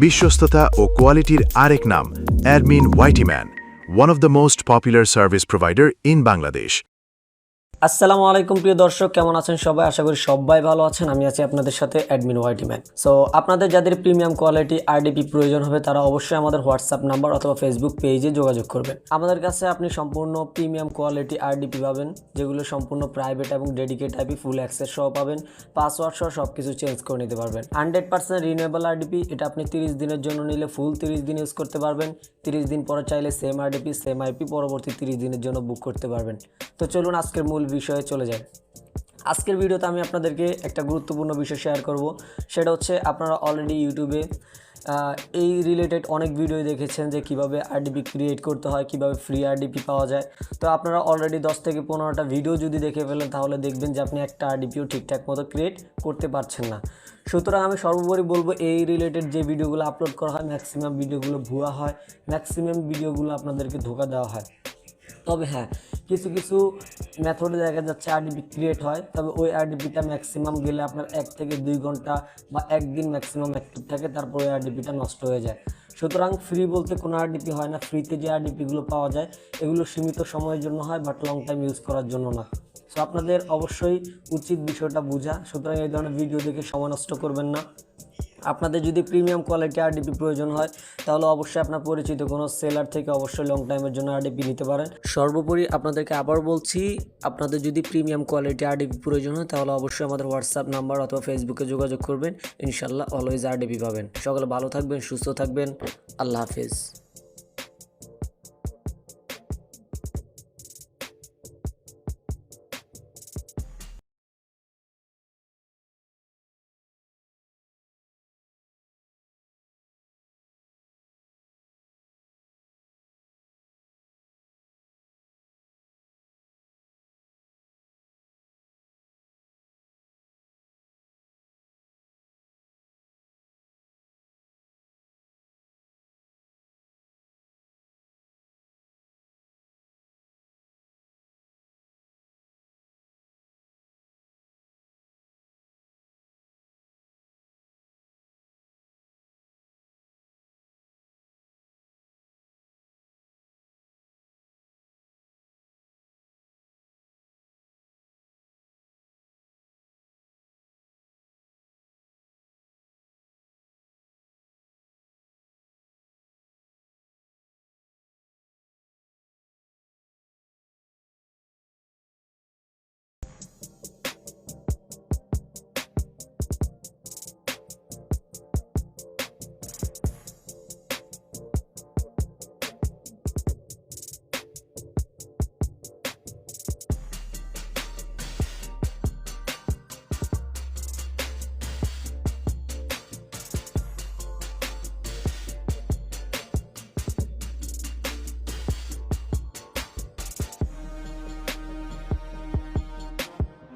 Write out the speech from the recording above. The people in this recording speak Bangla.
বিশ্বস্ততা ও কোয়ালিটির আরেক নাম admin ওয়াইটিম্যান, one of the most popular service provider in Bangladesh. আসসালামু আলাইকুম প্রিয় দর্শক, কেমন আছেন সবাই? আশা করি সবাই ভালো আছেন। আমি আছি আপনাদের সাথে অ্যাডমিন ওয়াইটিম্যান। সো আপনাদের যাদের প্রিমিয়াম কোয়ালিটি আরডিপি প্রয়োজন হবে তারা অবশ্যই আমাদের হোয়াটসঅ্যাপ নাম্বার অথবা ফেসবুক পেজে যোগাযোগ করবেন। আমাদের কাছে আপনি সম্পূর্ণ প্রিমিয়াম কোয়ালিটি আরডিপি পাবেন, যেগুলো সম্পূর্ণ প্রাইভেট এবং ডেডিকেট আইপি, ফুল অ্যাক্সেস সহ পাবেন, পাসওয়ার্ড সহ সব কিছু চেঞ্জ করে নিতে পারবেন। 100% রিনিউয়েবল আরডিপি, এটা আপনি 30 দিনের জন্য নিলে ফুল 30 দিন ইউজ করতে পারবেন। 30 দিন পরে চাইলে সেম আরডিপি সেম আইপি পরবর্তী 30 দিনের জন্য বুক করতে পারবেন। তো চলুন আজকের মূল বিষয়ে চলে যায়। আজকের ভিডিওতে আমি আপনাদেরকে একটা গুরুত্বপূর্ণ বিষয় শেয়ার করব, সেটা হচ্ছে আপনারা অলরেডি ইউটিউবে এই রিলেটেড অনেক ভিডিও দেখেছেন যে কিভাবে আরডিপি ক্রিয়েট করতে হয়, কিভাবে ফ্রি আরডিপি পাওয়া যায়। তো আপনারা অলরেডি 10 থেকে 15টা ভিডিও যদি দেখে ফেলেন তাহলে দেখবেন যে আপনি একটা আরডিপিও ঠিকঠাক মতো ক্রিয়েট করতে পারছেন না। সুতরাং আমি সর্বোপরি বলবো এই রিলেটেড যে ভিডিওগুলো আপলোড করা হয় ম্যাক্সিমাম ভিডিওগুলো ভুয়া হয়, ম্যাক্সিমাম ভিডিওগুলো আপনাদেরকে ধোঁকা দেওয়া হয়। তবে হ্যাঁ, কিছু কিছু মেথডে দেখা যাচ্ছে আরডিপি ক্রিয়েট হয়, তবে ওই আরডিপিটা ম্যাক্সিমাম গেলে আপনার 1 থেকে 2 ঘন্টা বা একদিন ম্যাক্সিমাম অ্যাক্টিভ থাকে, তারপর ওই আরডিপিটা নষ্ট হয়ে যায়। সুতরাং ফ্রি বলতে কোনো আরডিপি হয় না। ফ্রিতে যে আরডিপিগুলো পাওয়া যায় এগুলো সীমিত সময়ের জন্য হয়, বাট লং টাইম ইউজ করার জন্য না। সো আপনাদের অবশ্যই উচিত বিষয়টা বোঝা। সুতরাং এই ধরনের ভিডিও দেখে সময় নষ্ট করবেন না। আপনাদের যদি প্রিমিয়াম কোয়ালিটি আরডিপি প্রয়োজন হয় তাহলে অবশ্যই আপনার পরিচিত কোনো সেলার থেকে অবশ্যই লং টাইমের জন্য আরডিপি নিতে পারেন। সর্বোপরি আপনাদেরকে আবার বলছি, আপনাদের যদি প্রিমিয়াম কোয়ালিটি আরডিপি প্রয়োজন হয় তাহলে অবশ্যই আমাদের হোয়াটসঅ্যাপ নাম্বার অথবা ফেসবুকে যোগাযোগ করবেন। ইনশাল্লাহ অলওয়েজ আরডিপি পাবেন। সকলে ভালো থাকবেন, সুস্থ থাকবেন। আল্লাহ হাফেজ।